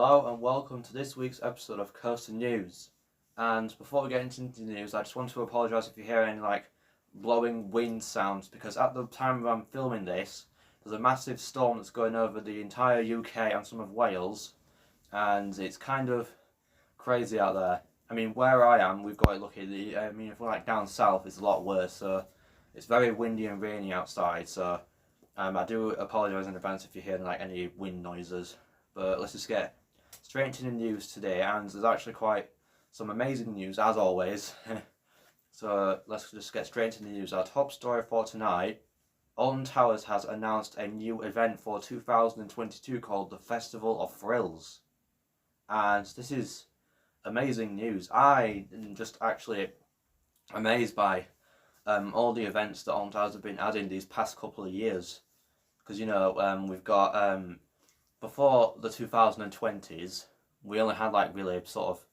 Hello and welcome to this week's episode of Coastal News. And before we get into the news, I just want to apologise if you hear any blowing wind sounds, because at the time I'm filming this, there's a massive storm that's going over the entire UK and some of Wales, and it's kind of crazy out there. I mean, where I am, we've got it lucky. If we're down south, it's a lot worse. So it's very windy and rainy outside. So I do apologise in advance if you hear any wind noises. But let's just get straight into the news today, and there's actually quite some amazing news as always. So let's just get straight into the news. Our top story for tonight: Alton Towers has announced a new event for 2022 called the Festival of Thrills, and this is amazing news. I am just actually amazed by all the events that Alton Towers have been adding these past couple of years, because we've got before the 2020s, we only had really sort of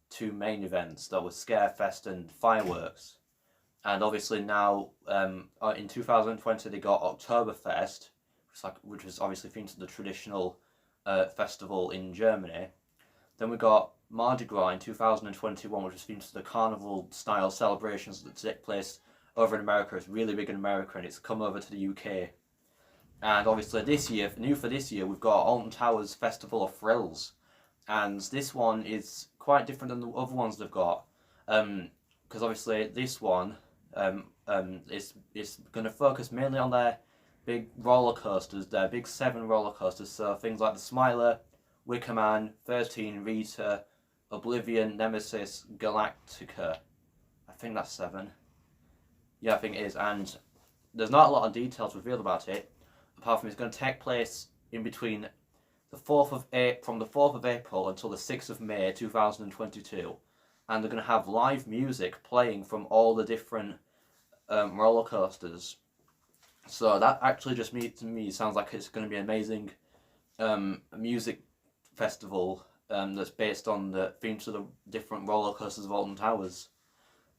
two main events that were Scarefest and fireworks, and obviously now in 2020 they got Oktoberfest, which was obviously themed to the traditional festival in Germany. Then we got Mardi Gras in 2021, which was themed to the carnival style celebrations that take place over in America. It's really big in America and it's come over to the UK. And obviously this year, new for this year, we've got Alton Towers Festival of Thrills. And this one is quite different than the other ones they've got. Because obviously this one is going to focus mainly on their big roller coasters, their big 7 roller coasters. So things like the Smiler, Wicker Man, 13, Rita, Oblivion, Nemesis, Galactica. I think that's 7. Yeah, I think it is. And there's not a lot of details revealed about it, apart from it's going to take place in between the 4th of April until the 6th of May 2022, and they're going to have live music playing from all the different roller coasters. So that actually just to me sounds like it's going to be an amazing music festival that's based on the themes of the different roller coasters of Alton Towers.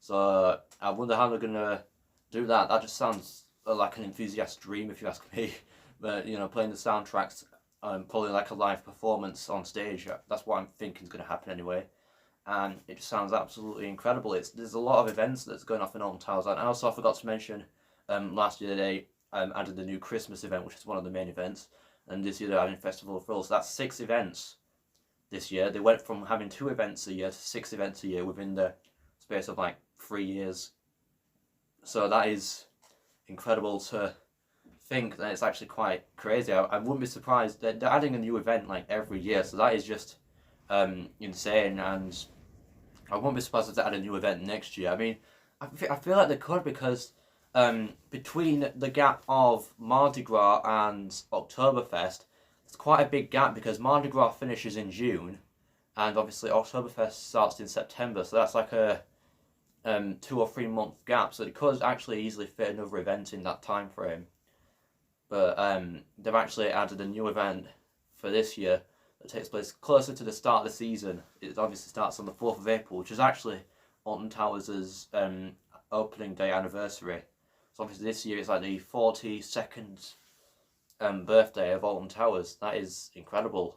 So I wonder how they're going to do that. That just sounds like an enthusiast's dream, if you ask me. But playing the soundtracks, probably like a live performance on stage. That's what I'm thinking is going to happen anyway. And it just sounds absolutely incredible. There's a lot of events that's going off in Alton Towers. And also I forgot to mention, last year they added the new Christmas event, which is one of the main events. And this year they're adding Festival of Thrills. So that's 6 events this year. They went from having 2 events a year to 6 events a year within the space of 3 years. So that is incredible to think that it's actually quite crazy. I wouldn't be surprised. They're adding a new event every year, so that is just insane. And I won't be surprised if they add a new event next year. I mean, I feel like they could, because between the gap of Mardi Gras and Oktoberfest, it's quite a big gap, because Mardi Gras finishes in June, and obviously Oktoberfest starts in September. So that's like a 2 or 3 month gap. So it could actually easily fit another event in that time frame. But they've actually added a new event for this year that takes place closer to the start of the season. It obviously starts on the 4th of April, which is actually Alton Towers' opening day anniversary. So obviously this year it's the 42nd birthday of Alton Towers. That is incredible.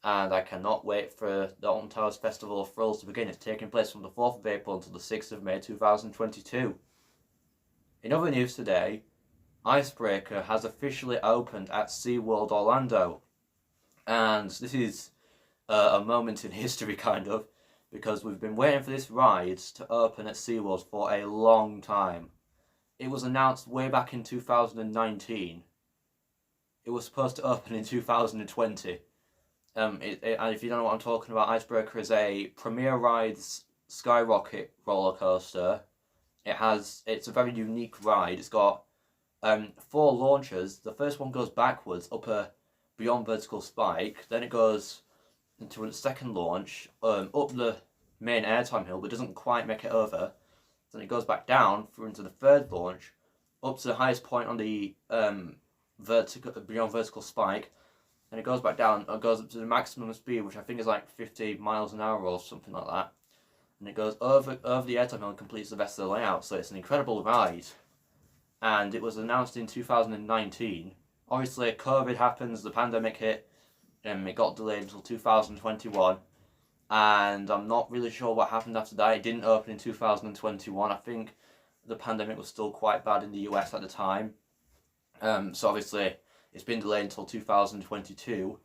And I cannot wait for the Alton Towers Festival of Thrills to begin. It's taking place from the 4th of April until the 6th of May 2022. In other news today, Icebreaker has officially opened at SeaWorld Orlando. And this is a moment in history, kind of, because we've been waiting for this ride to open at SeaWorld for a long time. It was announced way back in 2019. It was supposed to open in 2020. And if you don't know what I'm talking about, Icebreaker is a Premier Rides Skyrocket roller coaster. It's a very unique ride. It's got 4 launches. The first one goes backwards up a beyond vertical spike. Then it goes into a second launch up the main airtime hill, but doesn't quite make it over. Then it goes back down through into the third launch, up to the highest point on the beyond vertical spike. And it goes back down, it goes up to the maximum speed, which I think is 50 miles an hour or something like that. And it goes over the airtime hill and completes the rest of the layout. So it's an incredible ride. And it was announced in 2019. Obviously, COVID happens, the pandemic hit, It got delayed until 2021, and I'm not really sure what happened after that. It didn't open in 2021. I think the pandemic was still quite bad in the US at the time. So obviously it's been delayed until 2022,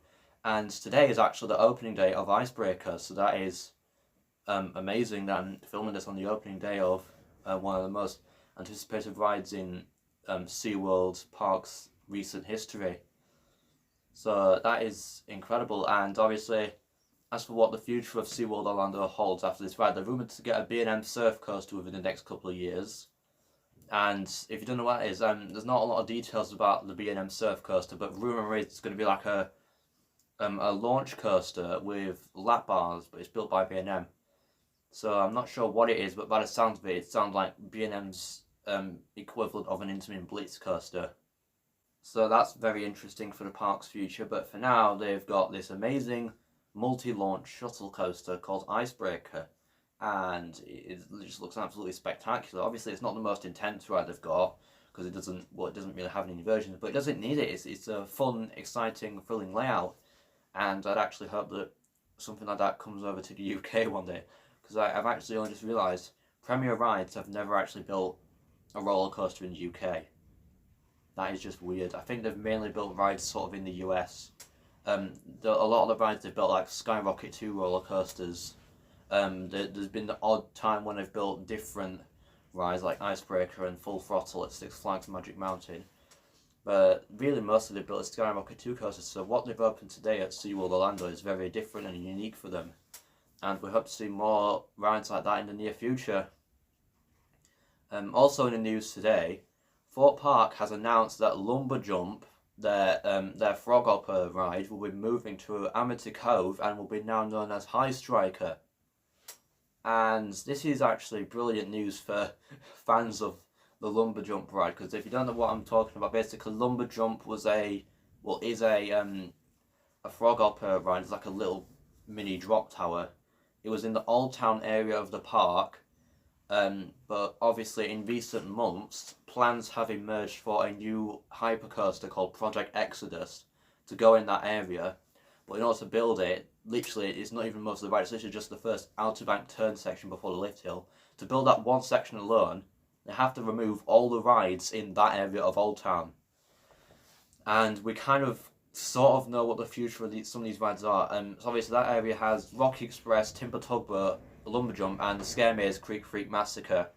and today is actually the opening day of Icebreaker. So that is amazing that I'm filming this on the opening day of one of the most anticipated rides in SeaWorld Park's recent history. So that is incredible, and obviously, as for what the future of SeaWorld Orlando holds after this ride, they're rumoured to get a B&M surf coaster within the next couple of years. And if you don't know what it is, there's not a lot of details about the B&M surf coaster, but rumour is it's going to be like a launch coaster with lap bars, but it's built by B&M. So I'm not sure what it is, but by the sounds of it, it sounds like B&M's equivalent of an Intamin Blitz coaster. So that's very interesting for the park's future, but for now they've got this amazing multi-launch shuttle coaster called Icebreaker, and it just looks absolutely spectacular. Obviously it's not the most intense ride they've got, because it doesn't really have any versions, but it doesn't need it. It's a fun, exciting, thrilling layout, and I'd actually hope that something like that comes over to the UK one day, because I've actually only just realised Premier Rides have never actually built a roller coaster in the UK. That is just weird. I think they've mainly built rides sort of in the US. A lot of the rides they've built, like Skyrocket 2 roller coasters. There's been the odd time when they've built different rides like Icebreaker and Full Throttle at Six Flags Magic Mountain. But really mostly they've built a Skyrocket 2 coaster, so what they've opened today at SeaWorld Orlando is very different and unique for them. And we hope to see more rides like that in the near future. Also in the news today, Thorpe Park has announced that Lumber Jump, their frog hopper ride, will be moving to Amity Cove and will be now known as High Striker. And this is actually brilliant news for fans of the Lumber Jump ride, because if you don't know what I'm talking about, basically Lumber Jump is a frog hopper ride. It's like a little mini drop tower. It was in the Old Town area of the park. But obviously in recent months, plans have emerged for a new hypercoaster called Project Exodus to go in that area. But in order to build it, literally, it's not even most of the ride, it's literally just the first outer bank turn section before the lift hill. To build that one section alone, they have to remove all the rides in that area of Old Town. And we kind of sort of know what the future of some of these rides are. So obviously that area has Rocky Express, Timber Tugboat, Lumber Jump, and the Scare Maze Creek Freak Massacre.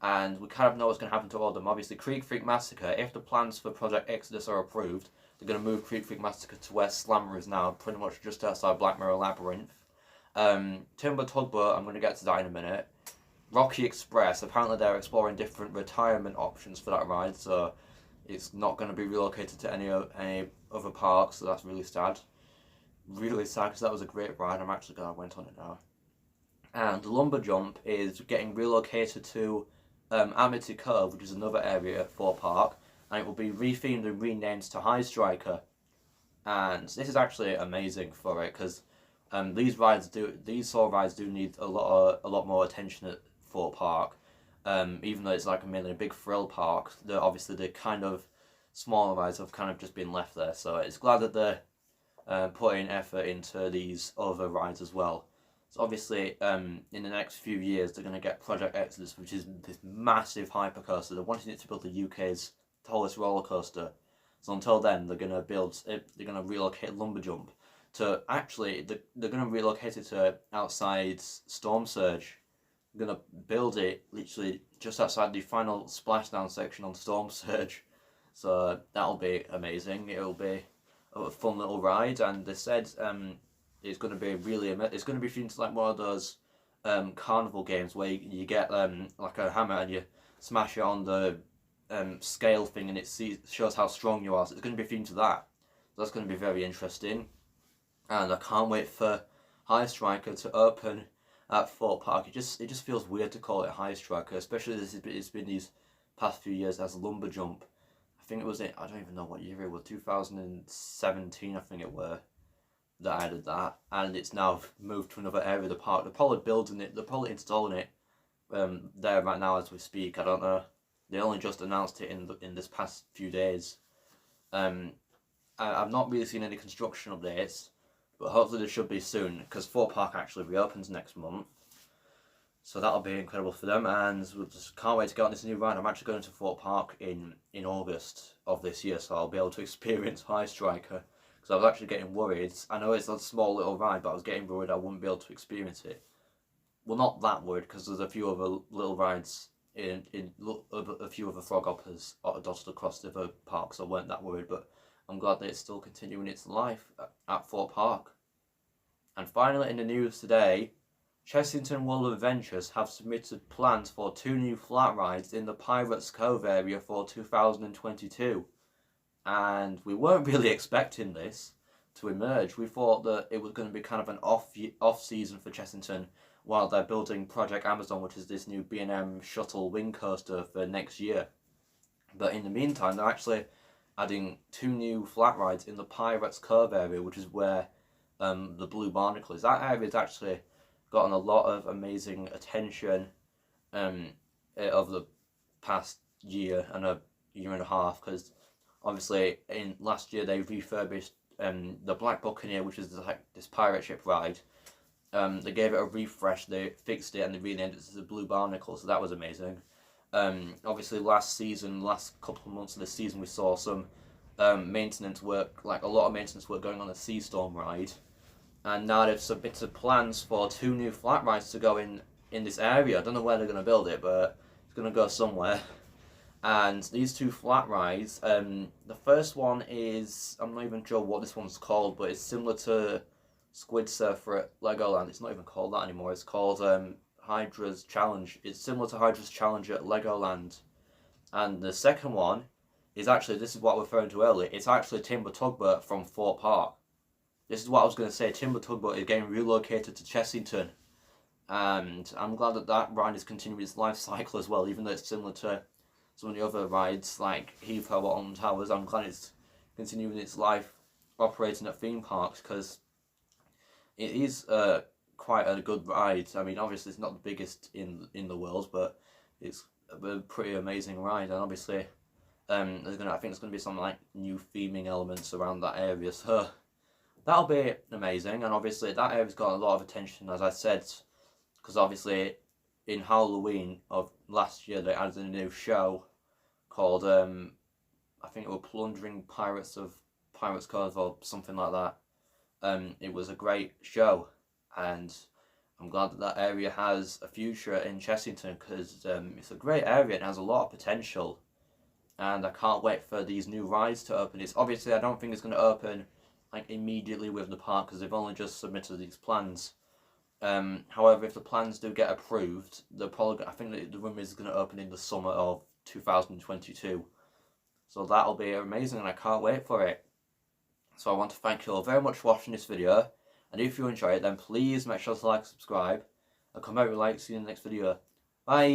And we kind of know what's going to happen to all of them. Obviously, Creek Freak Massacre, if the plans for Project Exodus are approved, they're going to move Creek Freak Massacre to where Slammer is now, pretty much just outside Black Mirror Labyrinth. Timber Tugboat, I'm going to get to that in a minute. Rocky Express, apparently they're exploring different retirement options for that ride, so it's not going to be relocated to any other parks, so that's really sad. Really sad, because that was a great ride. I'm actually glad I went on it now. And Lumber Jump is getting relocated to Amity Cove, which is another area at Thorpe Park, and it will be rethemed and renamed to High Striker. And this is actually amazing for it, because these sort of rides do need a lot more attention at Thorpe Park. Even though it's like mainly a big thrill park, obviously the kind of smaller rides have kind of just been left there. So it's glad that they're putting effort into these other rides as well. So obviously, in the next few years, they're going to get Project Exodus, which is this massive hypercoaster. They're wanting it to build the UK's tallest roller coaster. So until then, they're going to relocate Lumber Jump to they're going to relocate it to outside Storm Surge. They're going to build it literally just outside the final splashdown section on Storm Surge. So that'll be amazing. It'll be a fun little ride, and they said it's going to be it's going to be themed like one of those carnival games where you get like a hammer and you smash it on the scale thing, and it shows how strong you are. So it's going to be themed to that. So that's going to be very interesting, and I can't wait for High Striker to open at Thorpe Park. It just feels weird to call it High Striker, especially as it's been these past few years as Lumber Jump. I think it was I don't even know what year it was, 2017 I think it were, that added that, and it's now moved to another area of the park. They're probably building it, they're probably installing it there right now as we speak. I don't know. They only just announced it in this past few days. And I've not really seen any construction updates, but hopefully there should be soon, because Thorpe Park actually reopens next month. So that'll be incredible for them, and we just can't wait to get on this new ride. I'm actually going to Thorpe Park in August of this year, so I'll be able to experience High Striker, because I was actually getting worried. I know it's a small little ride, but I was getting worried I wouldn't be able to experience it. Well, not that worried, because there's a few other little rides in a few other frog hoppers dotted across the other parks, so I weren't that worried, but I'm glad that it's still continuing its life at Thorpe Park. And finally, in the news today, Chessington World of Adventures have submitted plans for 2 new flat rides in the Pirates Cove area for 2022. And we weren't really expecting this to emerge. We thought that it was going to be kind of an off season for Chessington while they're building Project Amazon, which is this new B&M shuttle wing coaster for next year. But in the meantime, they're actually adding 2 new flat rides in the Pirates Cove area, which is where the Blue Barnacle is. That area has actually gotten a lot of amazing attention over the past year and a year and a half, because obviously in last year they refurbished the Black Buccaneer, which is like this pirate ship ride. They gave it a refresh, they fixed it, and they renamed it as the Blue Barnacle, so that was amazing. Obviously last couple of months of this season, we saw some maintenance work, like a lot of maintenance work going on the Sea Storm ride. And now they've submitted plans for 2 new flat rides to go in this area. I don't know where they're going to build it, but it's going to go somewhere. And these 2 flat rides, the first one is, I'm not even sure what this one's called, but it's similar to Squid Surfer at Legoland. It's not even called that anymore. It's called Hydra's Challenge. It's similar to Hydra's Challenge at Legoland. And the second one is actually, this is what I was referring to earlier, it's actually Timber Tugboat from Thorpe Park. This is what I was going to say, Timber Tugboat is getting relocated to Chessington. And I'm glad that that ride is continuing its life cycle as well, even though it's similar to some of the other rides like Heathrow or Alton Towers. I'm glad it's continuing its life operating at theme parks, because it is quite a good ride. I mean, obviously it's not the biggest in the world, but it's a pretty amazing ride. And obviously I think there's going to be some like new theming elements around that area, so that'll be amazing. And obviously that area's got a lot of attention, as I said, because obviously in Halloween of last year they added a new show called I think it was Plundering Pirates of Pirates Cove or something like that. It was a great show, and I'm glad that that area has a future in Chessington, because it's a great area and has a lot of potential, and I can't wait for these new rides to open. It's obviously, I don't think it's going to open like immediately with the park, because they've only just submitted these plans. However, if the plans do get approved, I think the room is going to open in the summer of 2022. So that'll be amazing, and I can't wait for it. So I want to thank you all very much for watching this video, and if you enjoy it, then please make sure to like, subscribe, and comment with a like. See you in the next video. Bye.